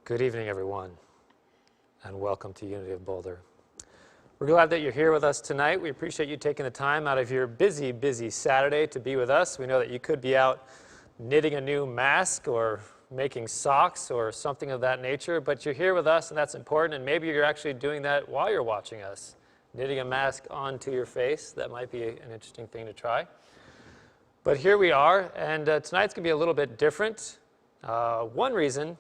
Good evening, everyone, and welcome to Unity of Boulder. We're glad that you're here with us tonight. We appreciate you taking the time out of your busy, busy Saturday to be with us. We know that you could be out knitting a new mask or making socks or something of that nature, but you're here with us, and that's important, and maybe you're actually doing that while you're watching us. Knitting a mask onto your face, that might be an interesting thing to try. But here we are, and tonight's going to be a little bit different. One reason,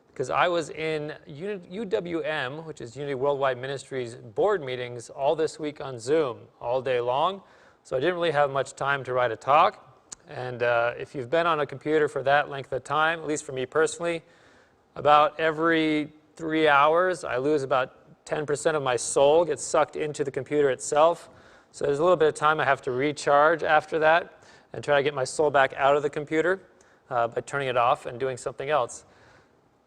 because I was in UWM, which is Unity Worldwide Ministries board meetings all this week on Zoom, all day long. So I didn't really have much time to write a talk. And if you've been on a computer for that length of time, at least for me personally, about every 3 hours, I lose about 10% of my soul gets sucked into the computer itself. So there's a little bit of time I have to recharge after that and try to get my soul back out of the computer by turning it off and doing something else.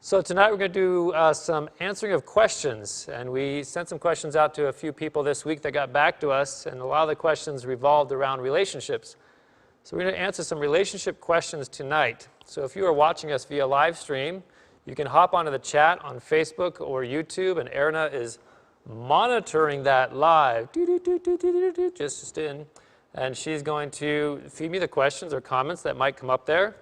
So tonight we're going to do some answering of questions, and we sent some questions out to a few people this week that got back to us, and a lot of the questions revolved around relationships. So we're going to answer some relationship questions tonight. So if you are watching us via live stream, you can hop onto the chat on Facebook or YouTube, and Erna is monitoring that live, just in, and she's going to feed me the questions or comments that might come up there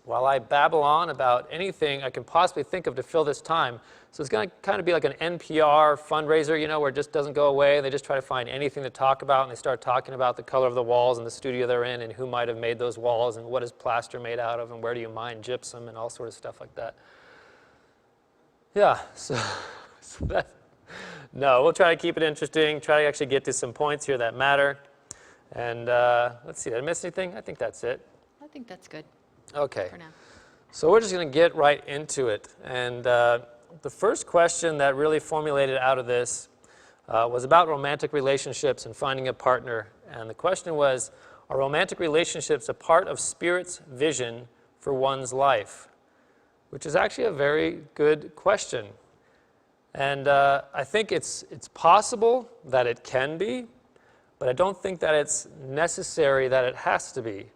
while I babble on about anything I can possibly think of to fill this time. So it's going to kind of be like an NPR fundraiser, you know, where it just doesn't go away. They just try to find anything to talk about, and they start talking about the color of the walls and the studio they're in and who might have made those walls and what is plaster made out of and where do you mine gypsum and all sorts of stuff like that. Yeah, so that, no, we'll try to keep it interesting, try to actually get to some points here that matter. And let's see, did I miss anything? I think that's it. I think that's good. Okay, for now. So we're just going to get right into it. And the first question that really formulated out of this was about romantic relationships and finding a partner. And the question was, are romantic relationships a part of Spirit's vision for one's life? Which is actually a very good question. And I think it's possible that it can be, but I don't think that it's necessary that it has to be.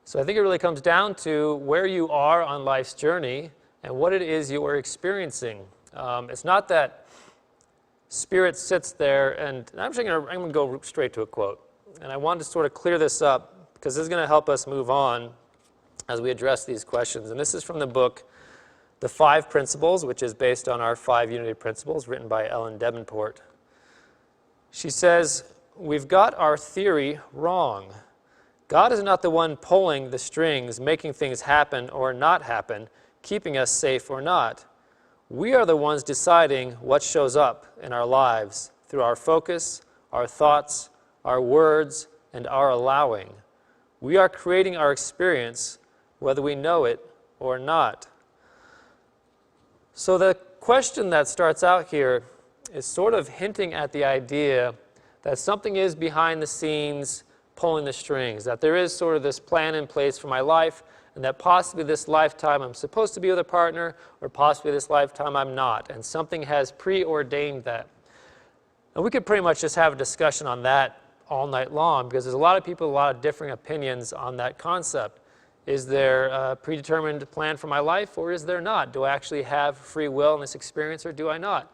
So I think it really comes down to where you are on life's journey and what it is you are experiencing. It's not that Spirit sits there, and I'm going to go straight to a quote. And I wanted to sort of clear this up because this is going to help us move on as we address these questions. And this is from the book, The 5 Principles, which is based on our 5 Unity Principles, written by Ellen Davenport. She says, "We've got our theory wrong. God is not the one pulling the strings, making things happen or not happen, keeping us safe or not. We are the ones deciding what shows up in our lives through our focus, our thoughts, our words, and our allowing. We are creating our experience, whether we know it or not." So the question that starts out here is sort of hinting at the idea that something is behind the scenes pulling the strings, that there is sort of this plan in place for my life, and that possibly this lifetime I'm supposed to be with a partner, or possibly this lifetime I'm not, and something has preordained that. And we could pretty much just have a discussion on that all night long, because there's a lot of people, a lot of differing opinions on that concept. Is there a predetermined plan for my life, or is there not? Do I actually have free will in this experience, or do I not?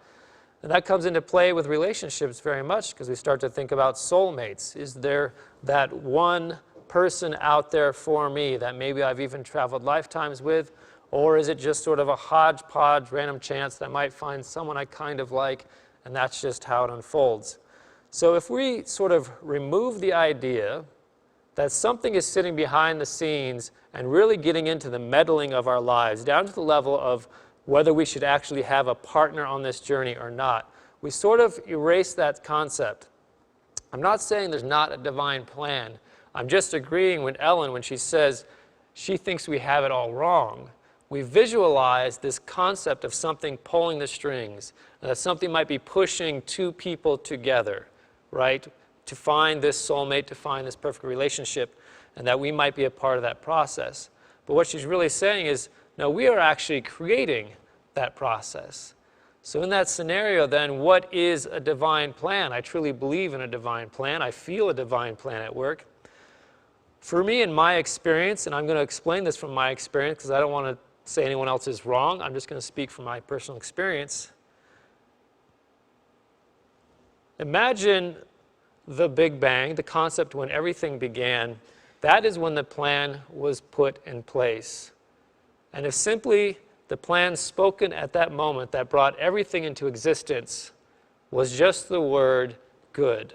And that comes into play with relationships very much, because we start to think about soulmates. Is there that one person out there for me that maybe I've even traveled lifetimes with, or is it just sort of a hodgepodge, random chance that I might find someone I kind of like, and that's just how it unfolds? So if we sort of remove the idea that something is sitting behind the scenes and really getting into the meddling of our lives, down to the level of whether we should actually have a partner on this journey or not, we sort of erase that concept. I'm not saying there's not a divine plan. I'm just agreeing with Ellen when she says she thinks we have it all wrong. We visualize this concept of something pulling the strings, and that something might be pushing two people together, right, to find this soulmate, to find this perfect relationship, and that we might be a part of that process. But what she's really saying is, no, we are actually creating that process. So in that scenario, then, what is a divine plan? I truly believe in a divine plan. I feel a divine plan at work. For me, in my experience, and I'm going to explain this from my experience because I don't want to say anyone else is wrong. I'm just going to speak from my personal experience. Imagine the Big Bang, the concept when everything began. That is when the plan was put in place. And if simply the plan spoken at that moment that brought everything into existence was just the word good.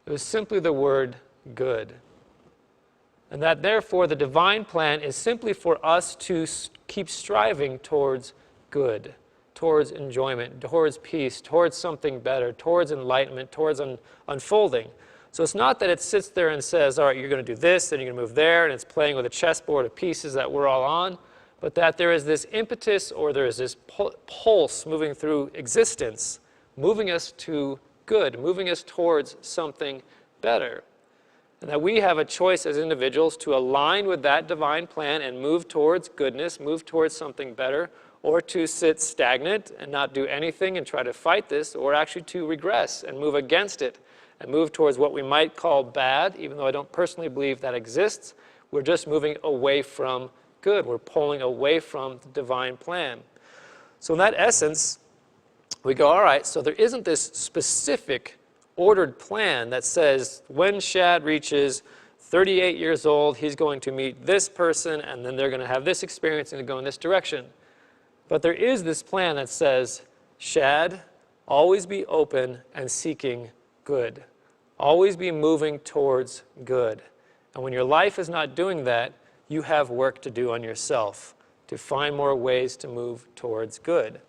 It was simply the word good. And that therefore the divine plan is simply for us to keep striving towards good, towards enjoyment, towards peace, towards something better, towards enlightenment, towards unfolding. So it's not that it sits there and says, all right, you're going to do this, then you're going to move there, and it's playing with a chessboard of pieces that we're all on, but that there is this impetus or there is this pulse moving through existence, moving us to good, moving us towards something better. And that we have a choice as individuals to align with that divine plan and move towards goodness, move towards something better, or to sit stagnant and not do anything and try to fight this, or actually to regress and move against it and move towards what we might call bad, even though I don't personally believe that exists. We're just moving away from good. We're pulling away from the divine plan. So in that essence, we go, all right, so there isn't this specific ordered plan that says when Shad reaches 38 years old, he's going to meet this person, and then they're going to have this experience and go in this direction. But there is this plan that says, Shad, always be open and seeking good. Always be moving towards good. And when your life is not doing that, you have work to do on yourself to find more ways to move towards good.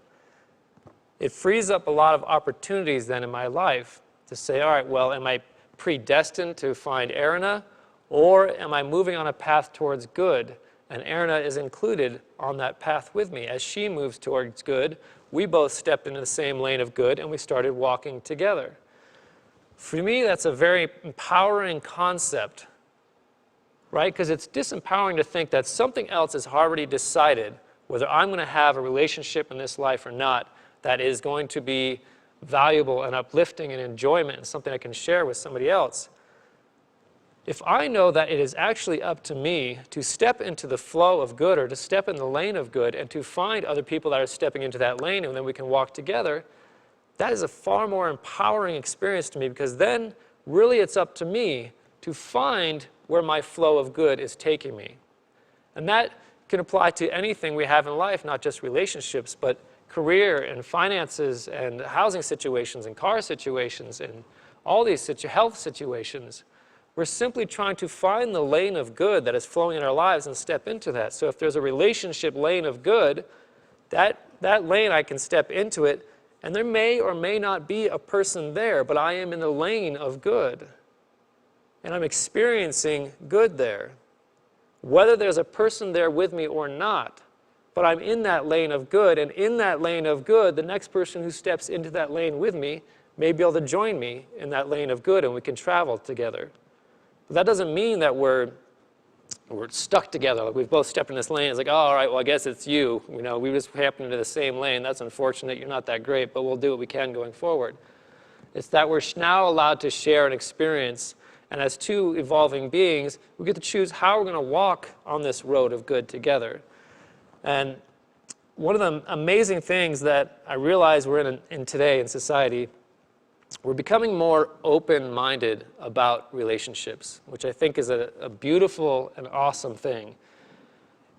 It frees up a lot of opportunities then in my life to say, all right, well, am I predestined to find Erina, or am I moving on a path towards good? And Erina is included on that path with me. As she moves towards good, we both stepped into the same lane of good and we started walking together. For me, that's a very empowering concept, right? Because it's disempowering to think that something else is already decided, whether I'm going to have a relationship in this life or not, that is going to be valuable and uplifting and enjoyment and something I can share with somebody else. If I know that it is actually up to me to step into the flow of good or to step in the lane of good and to find other people that are stepping into that lane and then we can walk together, that is a far more empowering experience to me, because then really it's up to me to find where my flow of good is taking me. And that can apply to anything we have in life, not just relationships, but career and finances and housing situations and car situations and all these health situations. We're simply trying to find the lane of good that is flowing in our lives and step into that. So if there's a relationship lane of good, that lane I can step into it, and there may or may not be a person there, but I am in the lane of good. And I'm experiencing good there. Whether there's a person there with me or not, but I'm in that lane of good, and in that lane of good, the next person who steps into that lane with me may be able to join me in that lane of good, and we can travel together. But that doesn't mean that we're stuck together. Like we've both stepped in this lane. It's like, oh, all right, well, I guess it's you. You know, we just happen into the same lane. That's unfortunate. You're not that great, but we'll do what we can going forward. It's that we're now allowed to share an experience, and as two evolving beings, we get to choose how we're going to walk on this road of good together. And one of the amazing things that I realize we're in today in society, we're becoming more open-minded about relationships, which I think is a beautiful and awesome thing.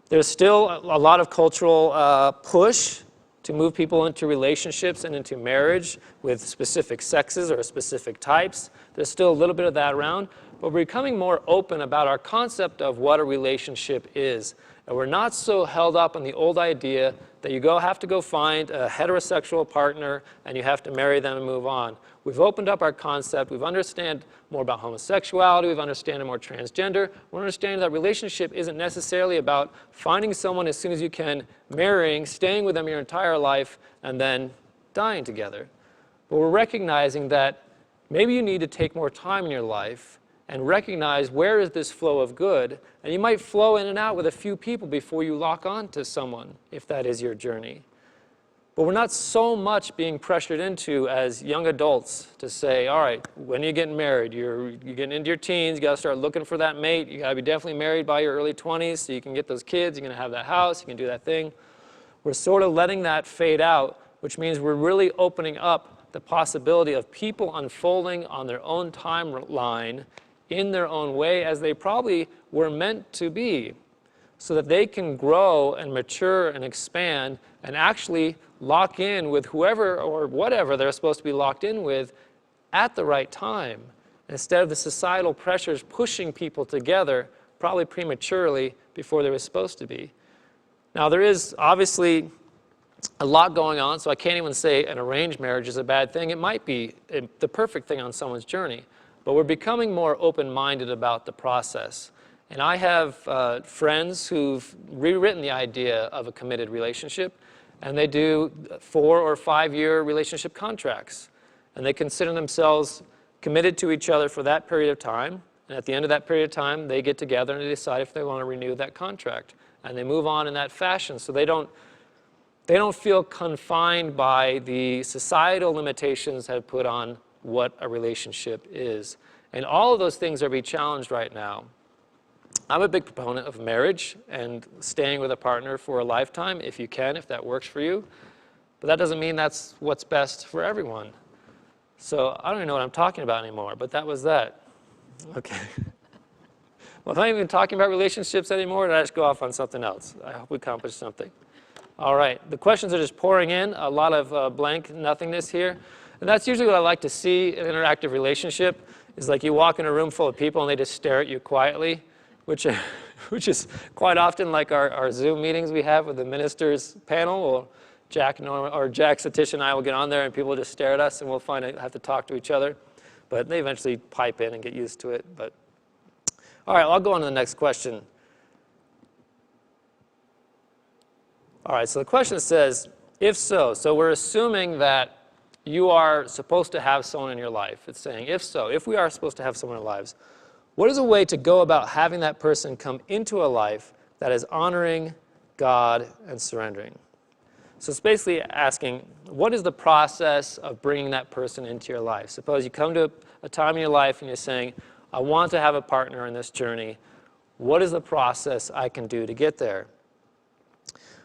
There's still a lot of cultural push to move people into relationships and into marriage with specific sexes or specific types. There's still a little bit of that around, but we're becoming more open about our concept of what a relationship is. And we're not so held up on the old idea that you have to go find a heterosexual partner and you have to marry them and move on. We've opened up our concept. We've understood more about homosexuality. We've understood more transgender. We're understanding that relationship isn't necessarily about finding someone as soon as you can, marrying, staying with them your entire life, and then dying together. But we're recognizing that maybe you need to take more time in your life and recognize where is this flow of good. And you might flow in and out with a few people before you lock on to someone, if that is your journey. But we're not so much being pressured into as young adults to say, all right, when are you getting married? You're getting into your teens, you got to start looking for that mate. You got to be definitely married by your early 20s so you can get those kids, you're going to have that house, you can do that thing. We're sort of letting that fade out, which means we're really opening up the possibility of people unfolding on their own timeline in their own way as they probably were meant to be, so that they can grow and mature and expand and actually lock in with whoever or whatever they're supposed to be locked in with at the right time, instead of the societal pressures pushing people together, probably prematurely, before they were supposed to be. Now, there is obviously a lot going on, so I can't even say an arranged marriage is a bad thing. It might be the perfect thing on someone's journey, but we're becoming more open-minded about the process. And I have friends who've rewritten the idea of a committed relationship, and they do 4 or 5 year relationship contracts. And they consider themselves committed to each other for that period of time. And at the end of that period of time, they get together and they decide if they want to renew that contract. And they move on in that fashion. So they don't feel confined by the societal limitations that have put on what a relationship is. And all of those things are being challenged right now. I'm a big proponent of marriage and staying with a partner for a lifetime, if you can, if that works for you. But that doesn't mean that's what's best for everyone. So I don't even know what I'm talking about anymore, but that was that. Okay. Well, if I'm not even talking about relationships anymore, then I just go off on something else. I hope we accomplished something. All right. The questions are just pouring in, a lot of blank nothingness here. And that's usually what I like to see in an interactive relationship, is like you walk in a room full of people and they just stare at you quietly. Which is quite often like our Zoom meetings we have with the ministers panel. Or Jack Satish and I will get on there and people just stare at us and we'll have to talk to each other. But they eventually pipe in and get used to it. But all right, I'll go on to the next question. All right, so the question says, if so we're assuming that you are supposed to have someone in your life. It's saying, if so, if we are supposed to have someone in our lives, what is a way to go about having that person come into a life that is honoring God and surrendering? So it's basically asking, what is the process of bringing that person into your life? Suppose you come to a time in your life and you're saying, I want to have a partner in this journey. What is the process I can do to get there?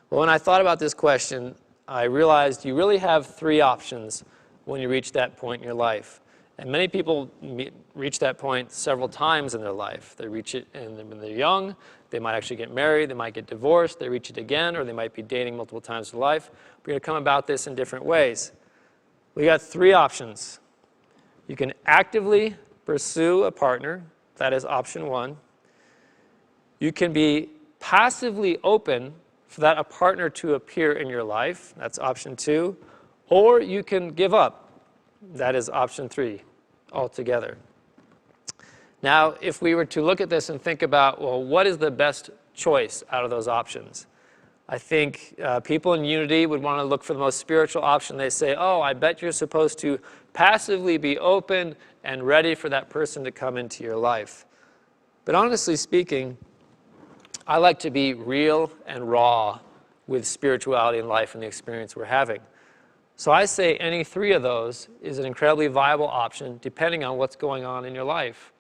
Well, when I thought about this question, I realized you really have 3 options when you reach that point in your life. And many people reach that point several times in their life. They reach it when they're young. They might actually get married. They might get divorced. They reach it again, or they might be dating multiple times in life. We're going to come about this in different ways. We got 3 options. You can actively pursue a partner. That is option 1. You can be passively open for a partner to appear in your life. That's option 2. Or you can give up. That is option 3 altogether. Now, if we were to look at this and think about, well, what is the best choice out of those options? I think people in Unity would want to look for the most spiritual option. They say, oh, I bet you're supposed to passively be open and ready for that person to come into your life. But honestly speaking, I like to be real and raw with spirituality and life and the experience we're having. So I say any 3 of those is an incredibly viable option depending on what's going on in your life.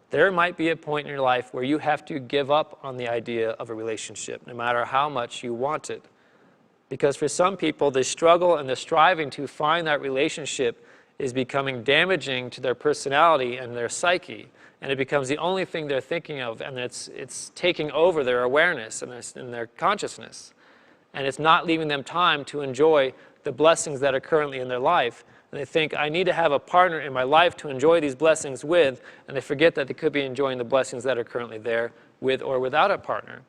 There might be a point in your life where you have to give up on the idea of a relationship, no matter how much you want it. Because for some people, the struggle and the striving to find that relationship is becoming damaging to their personality and their psyche. And it becomes the only thing they're thinking of, and it's taking over their awareness and their consciousness. And it's not leaving them time to enjoy the blessings that are currently in their life. And they think, I need to have a partner in my life to enjoy these blessings with, and they forget that they could be enjoying the blessings that are currently there with or without a partner.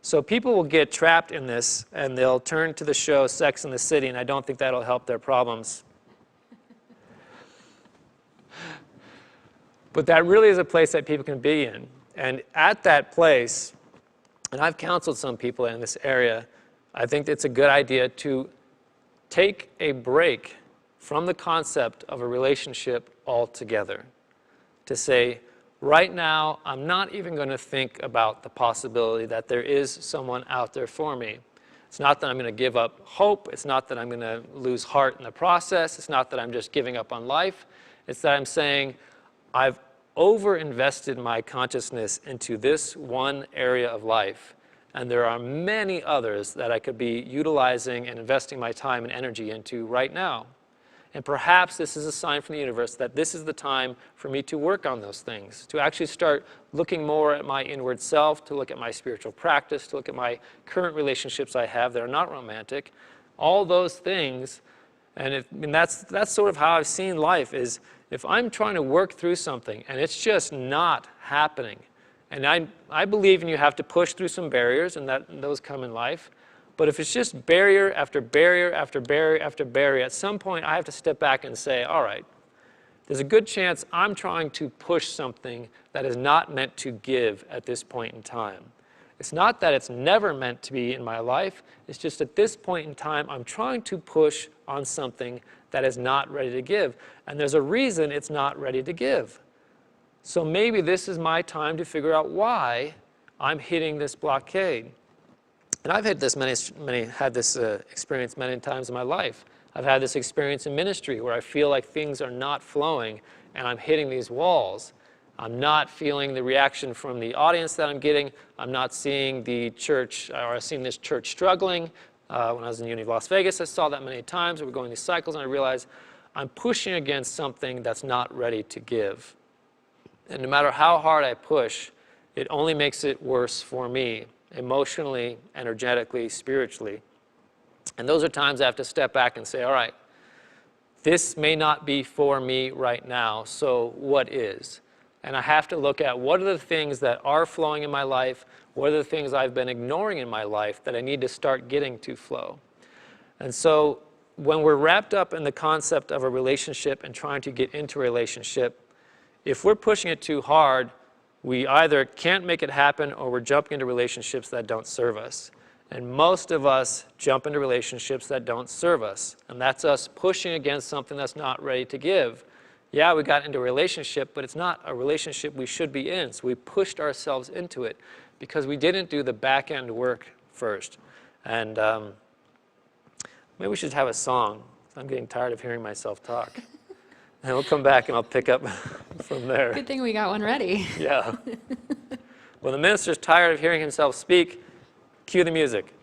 So people will get trapped in this, and they'll turn to the show Sex and the City, and I don't think that'll help their problems. But that really is a place that people can be in. And at that place, and I've counseled some people in this area, I think it's a good idea to take a break from the concept of a relationship altogether. To say, right now, I'm not even going to think about the possibility that there is someone out there for me. It's not that I'm going to give up hope. It's not that I'm going to lose heart in the process. It's not that I'm just giving up on life. It's that I'm saying I've over-invested my consciousness into this one area of life, and there are many others that I could be utilizing and investing my time and energy into right now. And perhaps this is a sign from the universe that this is the time for me to work on those things, to actually start looking more at my inward self, to look at my spiritual practice, to look at my current relationships I have that are not romantic. All those things, and that's sort of how I've seen life, is if I'm trying to work through something and it's just not happening, and I believe in you have to push through some barriers, and those come in life. But if it's just barrier after barrier after barrier after barrier, at some point I have to step back and say, all right, there's a good chance I'm trying to push something that is not meant to give at this point in time. It's not that it's never meant to be in my life. It's just at this point in time, I'm trying to push on something that is not ready to give. And there's a reason it's not ready to give. So maybe this is my time to figure out why I'm hitting this blockade. And I've had this experience many times in my life. I've had this experience in ministry where I feel like things are not flowing and I'm hitting these walls. I'm not feeling the reaction from the audience that I'm getting. I'm not seeing the church, or I've seen this church struggling. When I was in Unity of Las Vegas, I saw that many times. We were going these cycles, and I realized I'm pushing against something that's not ready to give. And no matter how hard I push, it only makes it worse for me, emotionally, energetically, spiritually. And those are times I have to step back and say, all right, this may not be for me right now, so what is? And I have to look at what are the things that are flowing in my life, what are the things I've been ignoring in my life that I need to start getting to flow. And so when we're wrapped up in the concept of a relationship and trying to get into a relationship, if we're pushing it too hard, we either can't make it happen or we're jumping into relationships that don't serve us. And most of us jump into relationships that don't serve us. And that's us pushing against something that's not ready to give. Yeah, we got into a relationship, but it's not a relationship we should be in. So we pushed ourselves into it because we didn't do the back end work first. And maybe we should have a song. I'm getting tired of hearing myself talk. And we'll come back and I'll pick up from there. Good thing we got one ready. Yeah. When the minister's tired of hearing himself speak, cue the music.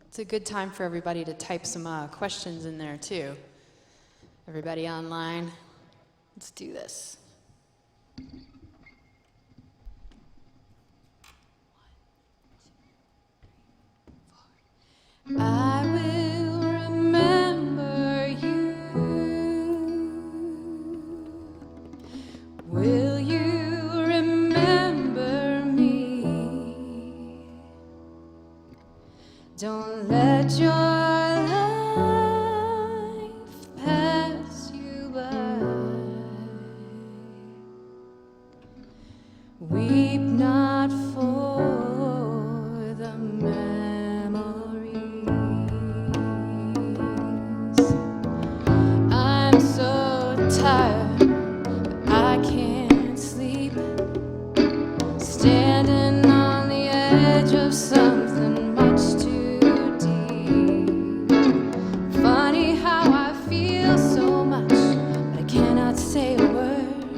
It's a good time for everybody to type some questions in there too. Everybody online, let's do this. I will remember you. Will you remember me? Don't let your life pass you by. Weep not for the memories. I'm so tired, but I can't sleep. Standing on the edge of something much too deep. Funny how I feel so much, but I cannot say a word.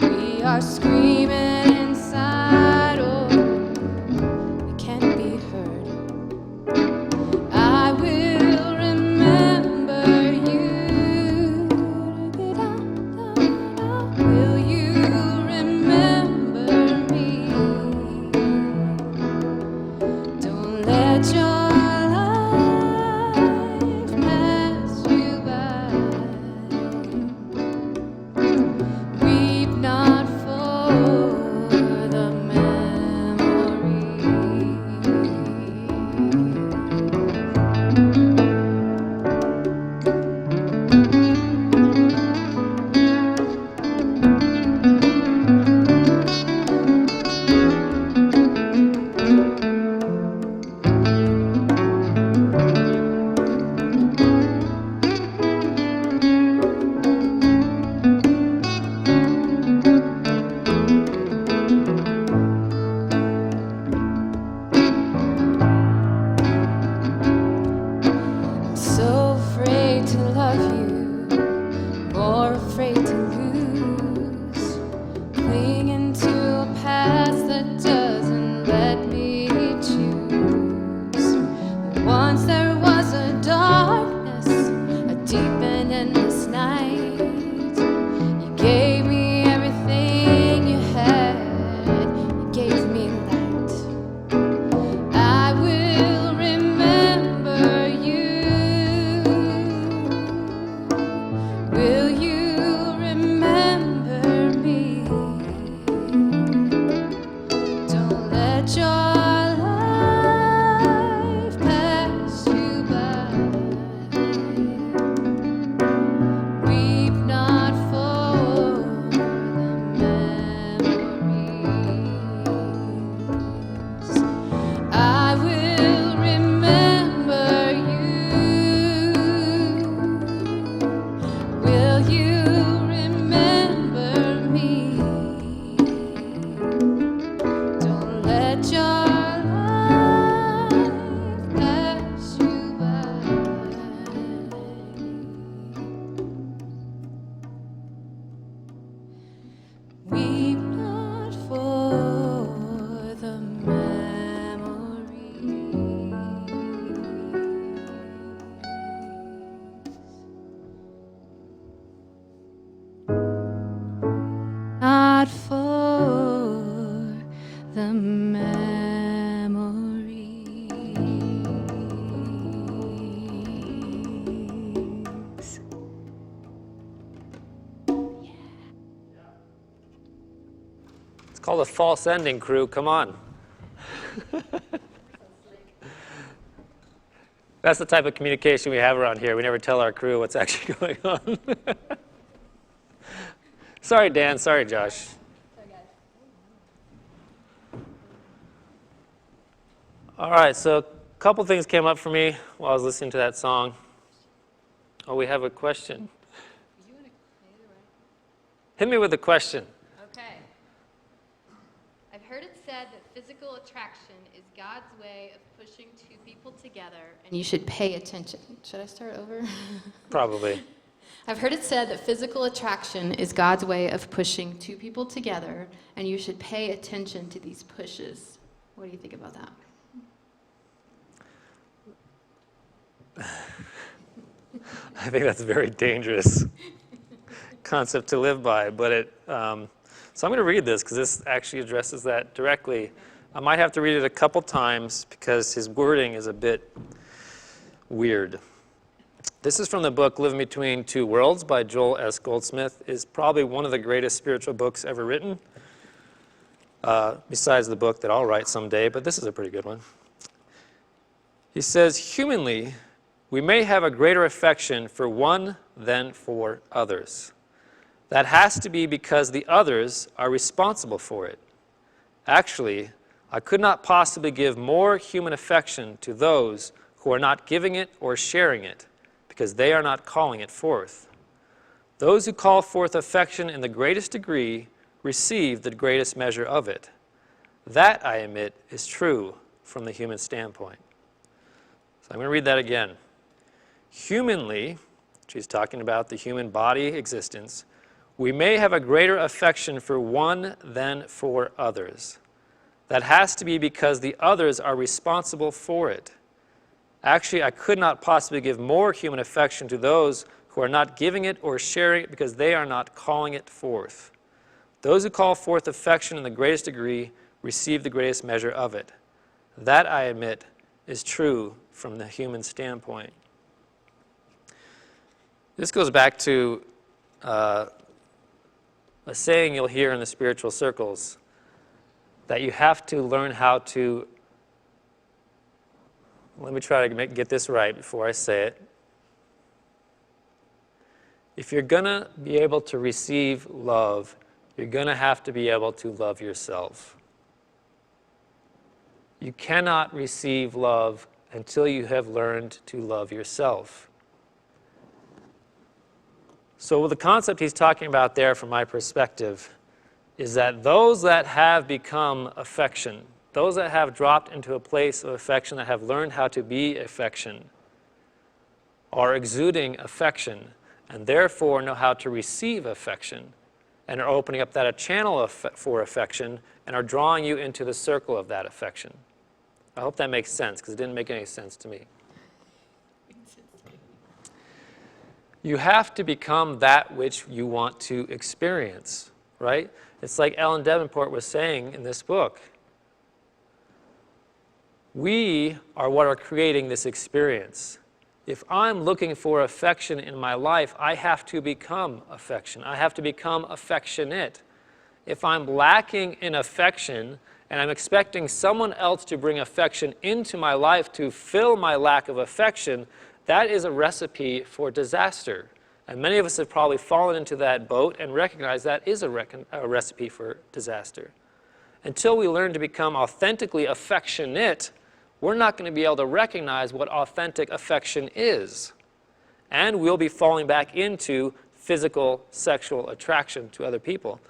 We are screaming inside, oh, we can't be heard. I will remember you. Will you remember me? Don't let your life pass you by. Weep not for not for the memories. It's called a false ending, crew. Come on. That's the type of communication we have around here. We never tell our crew what's actually going on. Sorry, Dan. Sorry, Josh. All right, so a couple things came up for me while I was listening to that song. Oh, we have a question. Hit me with a question. Okay. I've heard it said that physical attraction is God's way of pushing two people together, and you should pay attention. Should I start over? Probably. I've heard it said that physical attraction is God's way of pushing two people together, and you should pay attention to these pushes. What do you think about that? I think that's a very dangerous concept to live by, but so I'm going to read this because this actually addresses that directly. I might have to read it a couple times because his wording is a bit weird. This is from the book Living Between Two Worlds by Joel S. Goldsmith. It's probably one of the greatest spiritual books ever written, besides the book that I'll write someday, but this is a pretty good one. He says, humanly, we may have a greater affection for one than for others. That has to be because the others are responsible for it. Actually, I could not possibly give more human affection to those who are not giving it or sharing it, because they are not calling it forth. Those who call forth affection in the greatest degree receive the greatest measure of it. That, I admit, is true from the human standpoint. So I'm going to read that again. Humanly, she's talking about the human body existence, we may have a greater affection for one than for others. That has to be because the others are responsible for it. Actually, I could not possibly give more human affection to those who are not giving it or sharing it because they are not calling it forth. Those who call forth affection in the greatest degree receive the greatest measure of it. That, I admit, is true from the human standpoint. This goes back to a saying you'll hear in the spiritual circles, that you have to learn how to, let me try to get this right before I say it. If you're going to be able to receive love, you're going to have to be able to love yourself. You cannot receive love until you have learned to love yourself. So the concept he's talking about there, from my perspective, is that those that have become affection, those that have dropped into a place of affection, that have learned how to be affection, are exuding affection, and therefore know how to receive affection, and are opening up that a channel for affection, and are drawing you into the circle of that affection. I hope that makes sense, because it didn't make any sense to me. You have to become that which you want to experience, right? It's like Ellen Davenport was saying in this book. We are what are creating this experience. If I'm looking for affection in my life, I have to become affection. I have to become affectionate. If I'm lacking in affection and I'm expecting someone else to bring affection into my life to fill my lack of affection, that is a recipe for disaster. And many of us have probably fallen into that boat and recognize that is a recipe for disaster. Until we learn to become authentically affectionate, we're not going to be able to recognize what authentic affection is. And we'll be falling back into physical, sexual attraction to other people.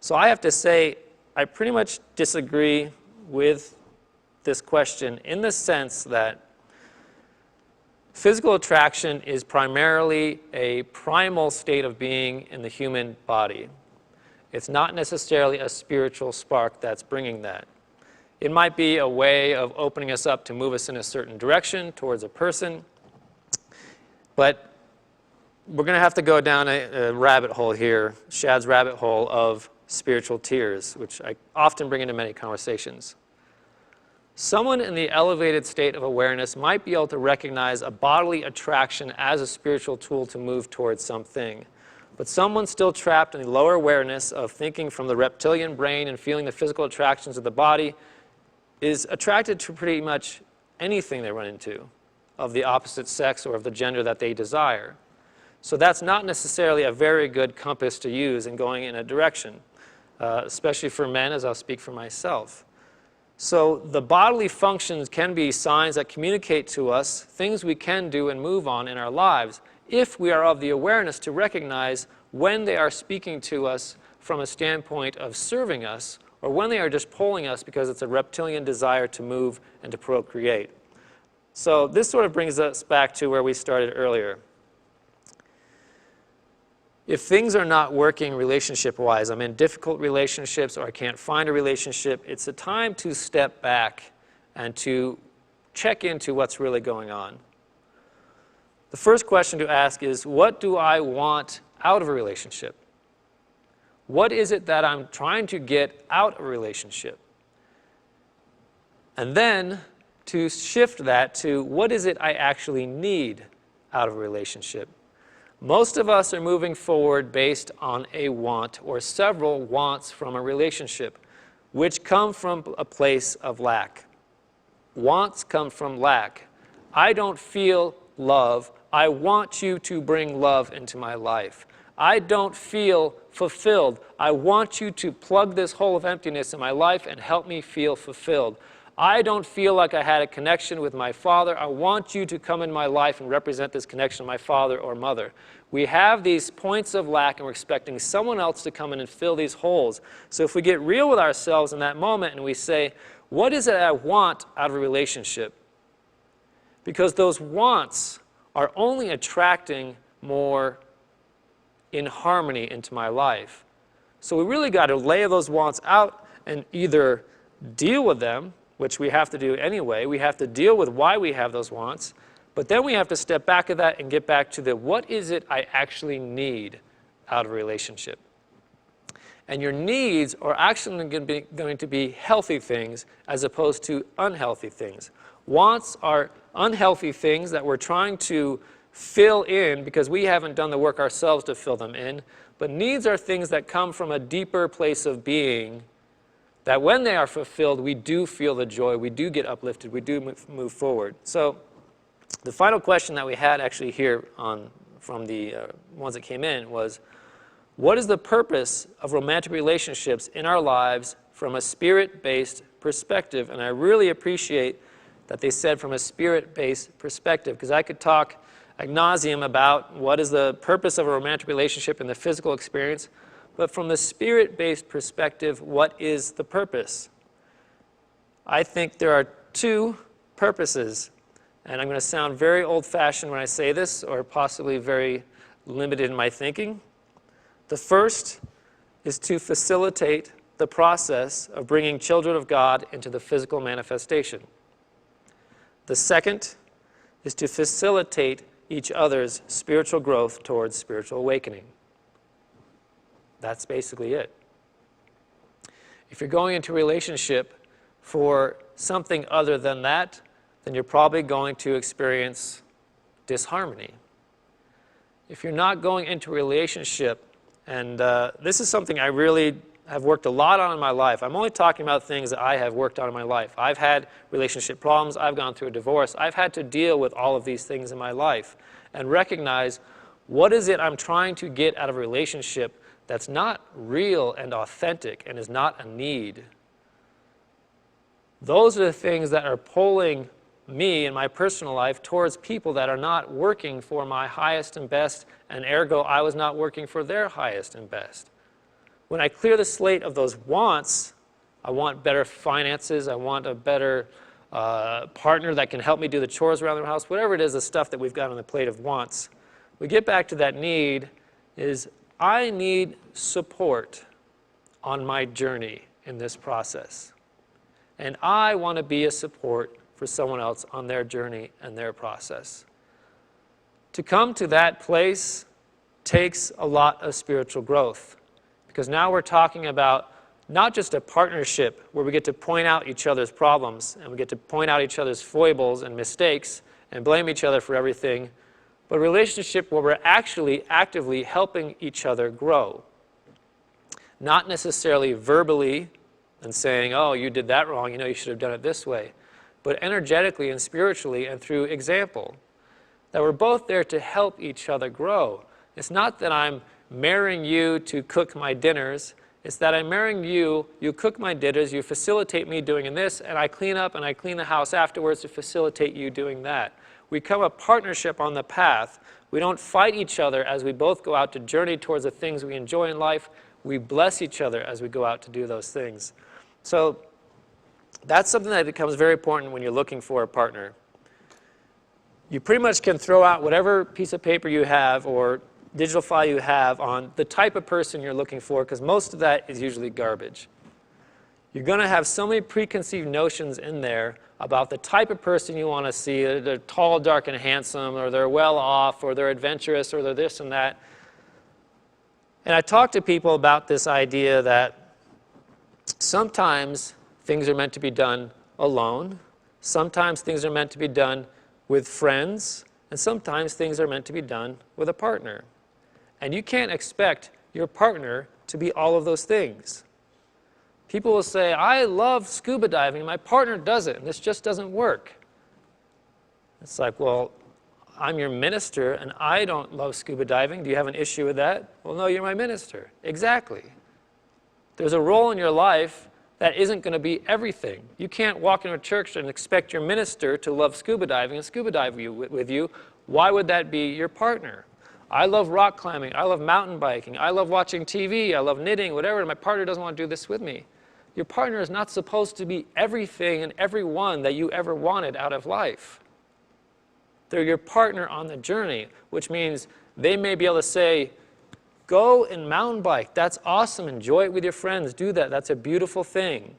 So I have to say, I pretty much disagree with this question in the sense that physical attraction is primarily a primal state of being in the human body. It's not necessarily a spiritual spark that's bringing that. It might be a way of opening us up to move us in a certain direction towards a person, but we're going to have to go down a rabbit hole here, Shad's rabbit hole of spiritual tears, which I often bring into many conversations. Someone in the elevated state of awareness might be able to recognize a bodily attraction as a spiritual tool to move towards something. But someone still trapped in the lower awareness of thinking from the reptilian brain and feeling the physical attractions of the body is attracted to pretty much anything they run into of the opposite sex or of the gender that they desire. So that's not necessarily a very good compass to use in going in a direction, especially for men, as I'll speak for myself. So the bodily functions can be signs that communicate to us things we can do and move on in our lives if we are of the awareness to recognize when they are speaking to us from a standpoint of serving us or when they are just pulling us because it's a reptilian desire to move and to procreate. So this sort of brings us back to where we started earlier. If things are not working relationship-wise, I'm in difficult relationships or I can't find a relationship, it's a time to step back and to check into what's really going on. The first question to ask is, what do I want out of a relationship? What is it that I'm trying to get out of a relationship? And then to shift that to, what is it I actually need out of a relationship? Most of us are moving forward based on a want or several wants from a relationship, which come from a place of lack. Wants come from lack. I don't feel love. I want you to bring love into my life. I don't feel fulfilled. I want you to plug this hole of emptiness in my life and help me feel fulfilled. I don't feel like I had a connection with my father. I want you to come in my life and represent this connection with my father or mother. We have these points of lack and we're expecting someone else to come in and fill these holes. So if we get real with ourselves in that moment and we say, what is it I want out of a relationship? Because those wants are only attracting more in harmony into my life. So we really got to lay those wants out and either deal with them, which we have to do anyway. We have to deal with why we have those wants. But then we have to step back of that and get back to the, what is it I actually need out of a relationship? And your needs are actually going to be healthy things as opposed to unhealthy things. Wants are unhealthy things that we're trying to fill in because we haven't done the work ourselves to fill them in. But needs are things that come from a deeper place of being that when they are fulfilled, we do feel the joy, we do get uplifted, we do move forward. So the final question that we had actually here from the ones that came in was, what is the purpose of romantic relationships in our lives from a spirit-based perspective? And I really appreciate that they said from a spirit-based perspective, because I could talk ad nauseum about what is the purpose of a romantic relationship in the physical experience, but from the spirit-based perspective, what is the purpose? I think there are two purposes, and I'm going to sound very old-fashioned when I say this, or possibly very limited in my thinking. The first is to facilitate the process of bringing children of God into the physical manifestation. The second is to facilitate each other's spiritual growth towards spiritual awakening. That's basically it. If you're going into a relationship for something other than that, then you're probably going to experience disharmony. If you're not going into a relationship, and this is something I really have worked a lot on in my life. I'm only talking about things that I have worked on in my life. I've had relationship problems. I've gone through a divorce. I've had to deal with all of these things in my life and recognize, what is it I'm trying to get out of a relationship that's not real and authentic and is not a need? Those are the things that are pulling me in my personal life towards people that are not working for my highest and best, and ergo I was not working for their highest and best. When I clear the slate of those wants, I want better finances, I want a better partner that can help me do the chores around the house, whatever it is, the stuff that we've got on the plate of wants. We get back to that need is, I need support on my journey in this process. And I want to be a support for someone else on their journey and their process. To come to that place takes a lot of spiritual growth, because now we're talking about not just a partnership where we get to point out each other's problems and we get to point out each other's foibles and mistakes and blame each other for everything, but a relationship where we're actually actively helping each other grow. Not necessarily verbally and saying, oh, you did that wrong, you know, you should have done it this way, but energetically and spiritually and through example. That we're both there to help each other grow. It's not that I'm marrying you to cook my dinners. It's that I'm marrying you, you cook my dinners, you facilitate me doing this, and I clean up and I clean the house afterwards to facilitate you doing that. We become a partnership on the path. We don't fight each other as we both go out to journey towards the things we enjoy in life. We bless each other as we go out to do those things. So that's something that becomes very important when you're looking for a partner. You pretty much can throw out whatever piece of paper you have or digital file you have on the type of person you're looking for, because most of that is usually garbage. You're going to have so many preconceived notions in there about the type of person you want to see. They're tall, dark, and handsome, or they're well off, or they're adventurous, or they're this and that. And I talk to people about this idea that sometimes things are meant to be done alone. Sometimes things are meant to be done with friends. And sometimes things are meant to be done with a partner. And you can't expect your partner to be all of those things. People will say, I love scuba diving, my partner doesn't, and this just doesn't work. It's like, well, I'm your minister, and I don't love scuba diving. Do you have an issue with that? Well, no, you're my minister. Exactly. There's a role in your life that isn't going to be everything. You can't walk into a church and expect your minister to love scuba diving and scuba dive with you. Why would that be your partner? I love rock climbing. I love mountain biking. I love watching TV. I love knitting, whatever. And my partner doesn't want to do this with me. Your partner is not supposed to be everything and everyone that you ever wanted out of life. They're your partner on the journey, which means they may be able to say, go and mountain bike. That's awesome. Enjoy it with your friends. Do that. That's a beautiful thing.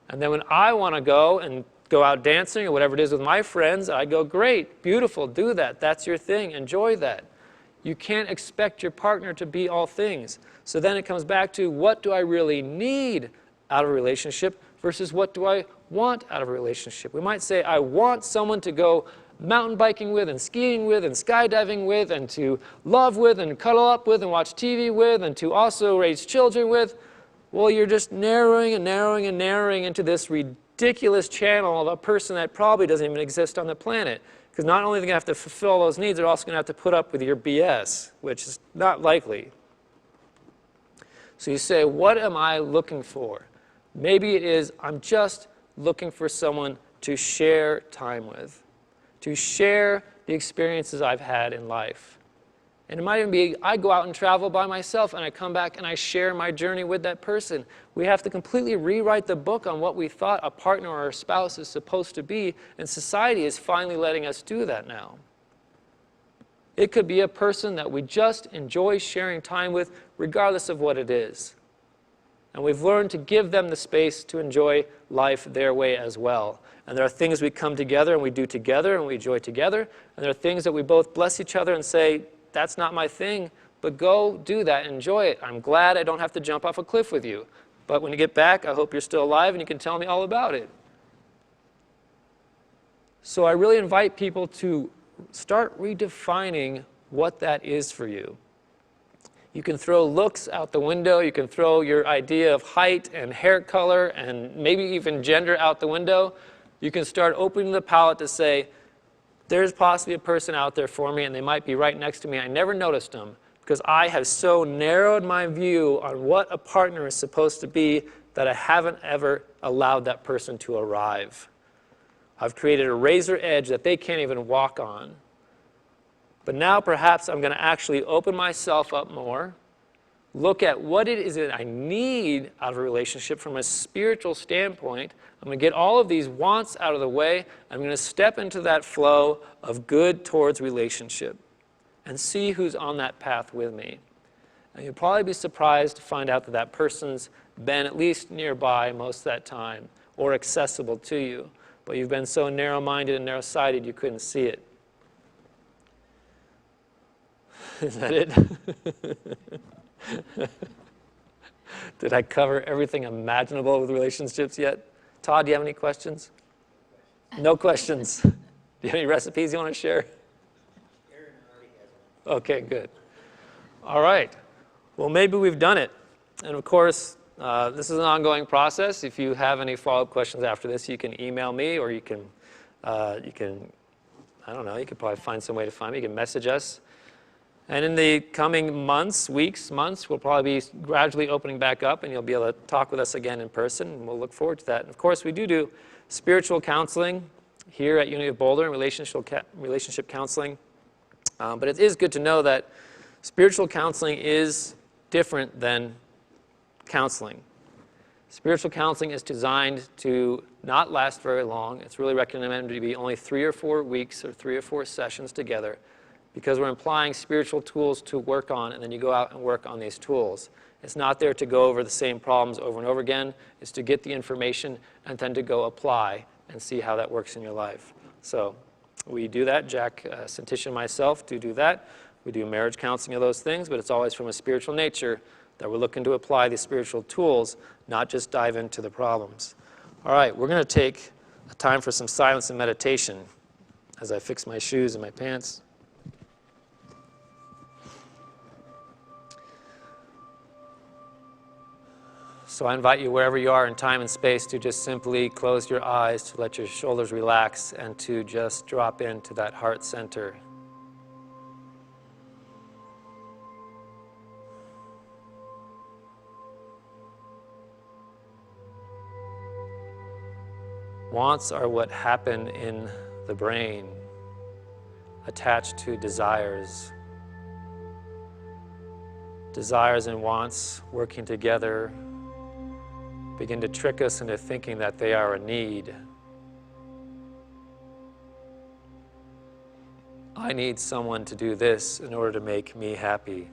And then when I want to go and go out dancing or whatever it is with my friends, I go, great, beautiful, do that. That's your thing. Enjoy that. You can't expect your partner to be all things. So then it comes back to, what do I really need out of a relationship versus what do I want out of a relationship? We might say, I want someone to go mountain biking with and skiing with and skydiving with and to love with and cuddle up with and watch TV with and to also raise children with. Well, you're just narrowing and narrowing and narrowing into this ridiculous channel of a person that probably doesn't even exist on the planet. Because not only are they going to have to fulfill those needs, they're also going to have to put up with your BS, which is not likely. So you say, what am I looking for? Maybe it is, I'm just looking for someone to share time with, to share the experiences I've had in life. And it might even be, I go out and travel by myself, and I come back and I share my journey with that person. We have to completely rewrite the book on what we thought a partner or a spouse is supposed to be, and society is finally letting us do that now. It could be a person that we just enjoy sharing time with, regardless of what it is. And we've learned to give them the space to enjoy life their way as well. And there are things we come together and we do together and we enjoy together. And there are things that we both bless each other and say, that's not my thing, but go do that and enjoy it. I'm glad I don't have to jump off a cliff with you. But when you get back, I hope you're still alive and you can tell me all about it. So I really invite people to start redefining what that is for you. You can throw looks out the window. You can throw your idea of height and hair color and maybe even gender out the window. You can start opening the palette to say, there's possibly a person out there for me and they might be right next to me. I never noticed them because I have so narrowed my view on what a partner is supposed to be that I haven't ever allowed that person to arrive. I've created a razor edge that they can't even walk on. But now perhaps I'm going to actually open myself up more, look at what it is that I need out of a relationship from a spiritual standpoint. I'm going to get all of these wants out of the way. I'm going to step into that flow of good towards relationship and see who's on that path with me. And you'll probably be surprised to find out that that person's been at least nearby most of that time or accessible to you. But you've been so narrow-minded and narrow-sighted you couldn't see it. Is that it? Did I cover everything imaginable with relationships yet? Todd, do you have any questions? No questions. Do you have any recipes you want to share? Okay, good. All right. Well, maybe we've done it. And of course, this is an ongoing process. If you have any follow-up questions after this, you can email me, or you can, I don't know, you could probably find some way to find me. You can message us. And in the coming months, we'll probably be gradually opening back up, and you'll be able to talk with us again in person, and we'll look forward to that. And of course, we do spiritual counseling here at Unity of Boulder, and relationship counseling. But it is good to know that spiritual counseling is different than counseling. Spiritual counseling is designed to not last very long. It's really recommended to be only 3 or 4 weeks or 3 or 4 sessions together, because we're applying spiritual tools to work on, and then you go out and work on these tools. It's not there to go over the same problems over and over again. It's to get the information and then to go apply and see how that works in your life. So we do that. Jack, Santish, and myself do that. We do marriage counseling of those things, but it's always from a spiritual nature that we're looking to apply these spiritual tools, not just dive into the problems. All right, we're going to take a time for some silence and meditation as I fix my shoes and my pants. So I invite you, wherever you are in time and space, to just simply close your eyes, to let your shoulders relax, and to just drop into that heart center. Wants are what happen in the brain, attached to desires. Desires and wants working together begin to trick us into thinking that they are a need. I need someone to do this in order to make me happy.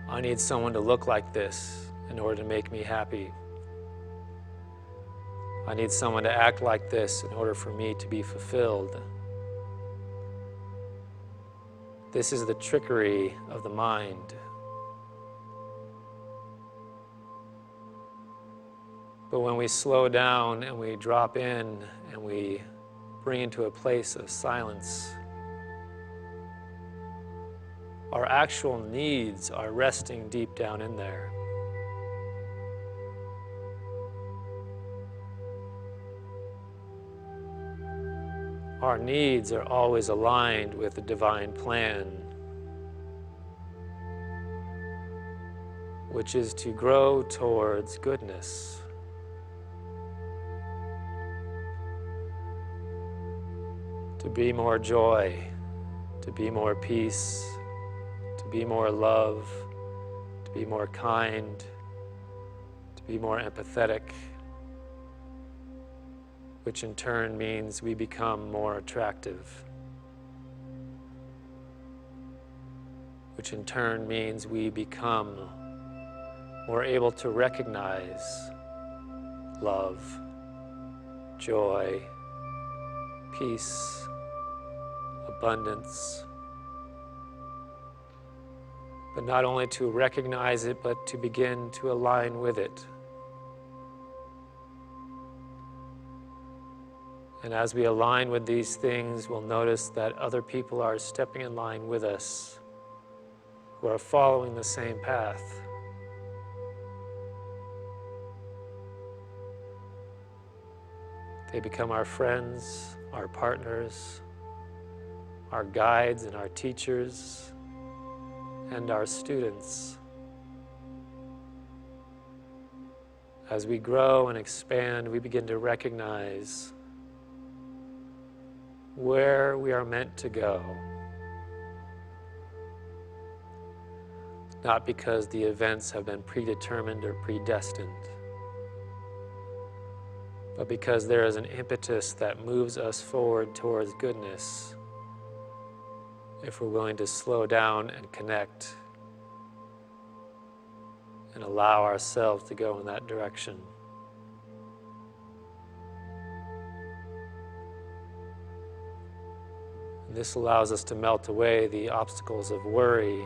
I need someone to look like this in order to make me happy. I need someone to act like this in order for me to be fulfilled. This is the trickery of the mind. But when we slow down and we drop in and we bring into a place of silence, our actual needs are resting deep down in there. Our needs are always aligned with the divine plan, which is to grow towards goodness. To be more joy, to be more peace, to be more love, to be more kind, to be more empathetic, which in turn means we become more attractive, which in turn means we become more able to recognize love, joy, peace, abundance, but not only to recognize it, but to begin to align with it. And as we align with these things, we'll notice that other people are stepping in line with us, who are following the same path. They become our friends, our partners, our guides and our teachers, and our students. As we grow and expand, we begin to recognize where we are meant to go. Not because the events have been predetermined or predestined, but because there is an impetus that moves us forward towards goodness if we're willing to slow down and connect and allow ourselves to go in that direction. And this allows us to melt away the obstacles of worry,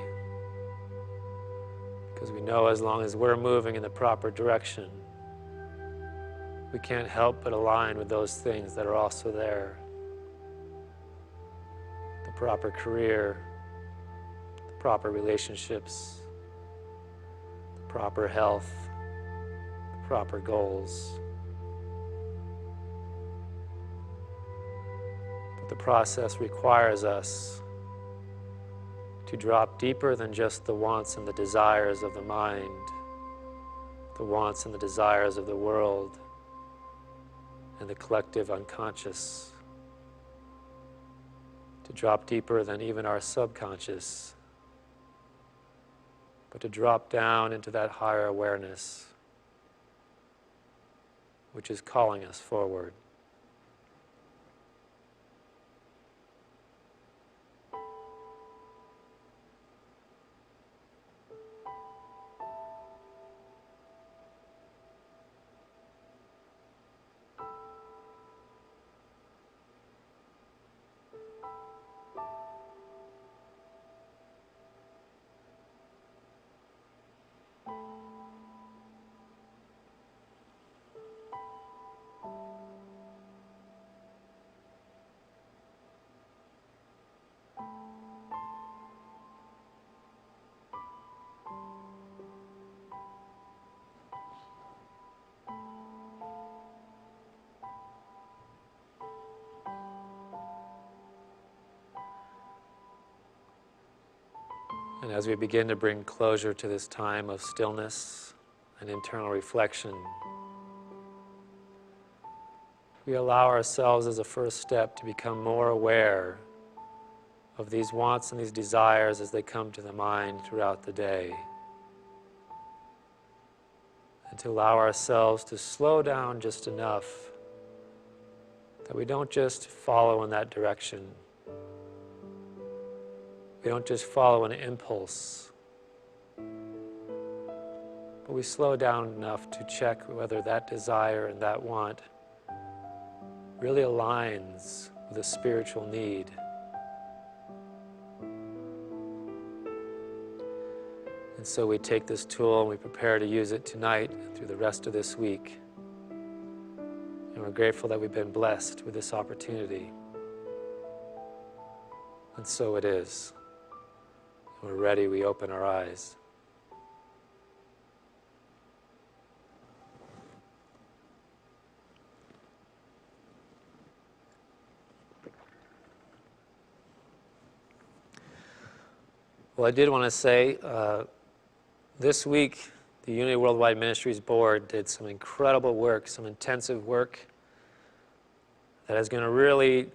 Because we know as long as we're moving in the proper direction, we can't help but align with those things that are also there. The proper career, the proper relationships, the proper health, the proper goals. But the process requires us to drop deeper than just the wants and the desires of the mind, the wants and the desires of the world, and the collective unconscious, to drop deeper than even our subconscious, but to drop down into that higher awareness, which is calling us forward. And as we begin to bring closure to this time of stillness and internal reflection, we allow ourselves as a first step to become more aware of these wants and these desires as they come to the mind throughout the day. And to allow ourselves to slow down just enough that we don't just follow in that direction. We don't just follow an impulse, but we slow down enough to check whether that desire and that want really aligns with a spiritual need. And so we take this tool and we prepare to use it tonight and through the rest of this week. And we're grateful that we've been blessed with this opportunity. And so it is. When we're ready, we open our eyes. Well, I did want to say, this week, the Unity Worldwide Ministries Board did some incredible work, some intensive work that is going to really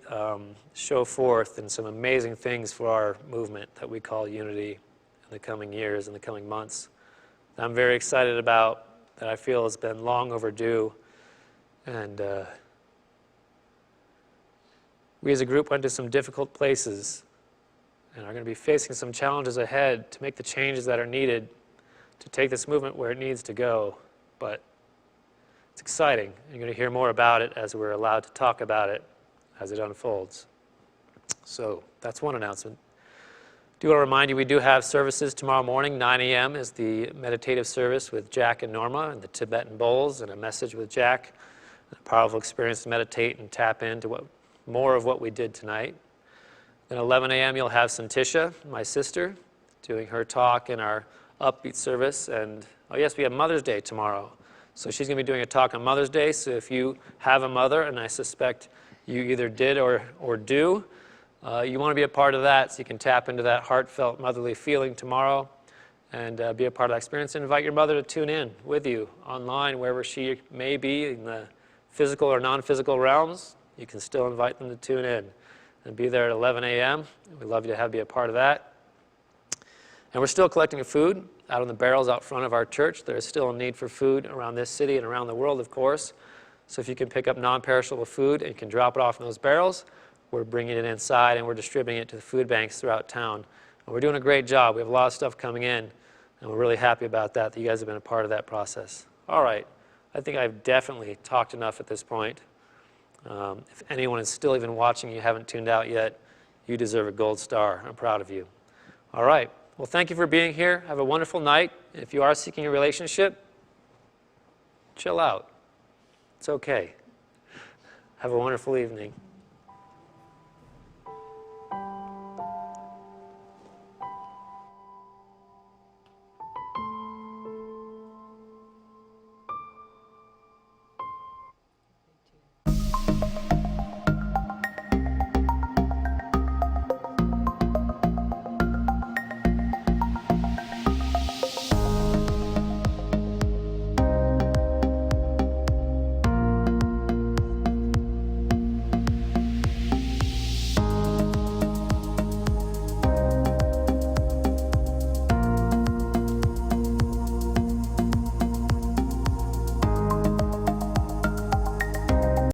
show forth in some amazing things for our movement that we call Unity in the coming years, in the coming months. That I'm very excited about, that I feel has been long overdue. And we as a group went to some difficult places and are going to be facing some challenges ahead to make the changes that are needed to take this movement where it needs to go. But it's exciting. You're going to hear more about it as we're allowed to talk about it as it unfolds. So that's one announcement. I do want to remind you we do have services tomorrow morning. 9 a.m. is the meditative service with Jack and Norma and the Tibetan bowls, and a message with Jack. A powerful experience to meditate and tap into more of what we did tonight. Then 11 a.m. you'll have Santisha, my sister, doing her talk in our upbeat service. And oh yes, we have Mother's Day tomorrow. So she's going to be doing a talk on Mother's Day. So if you have a mother, and I suspect you either did or do, you want to be a part of that, so you can tap into that heartfelt motherly feeling tomorrow and be a part of that experience. And invite your mother to tune in with you online, wherever she may be in the physical or non-physical realms. You can still invite them to tune in and be there at 11 a.m. We'd love you to be a part of that. And we're still collecting food out on the barrels out front of our church. There is still a need for food around this city and around the world, of course. So if you can pick up non-perishable food and you can drop it off in those barrels, we're bringing it inside and we're distributing it to the food banks throughout town. And we're doing a great job. We have a lot of stuff coming in, and we're really happy about that you guys have been a part of that process. All right. I think I've definitely talked enough at this point. If anyone is still even watching, you haven't tuned out yet, you deserve a gold star. I'm proud of you. All right. Well, thank you for being here. Have a wonderful night. If you are seeking a relationship, chill out. It's okay. Have a wonderful evening.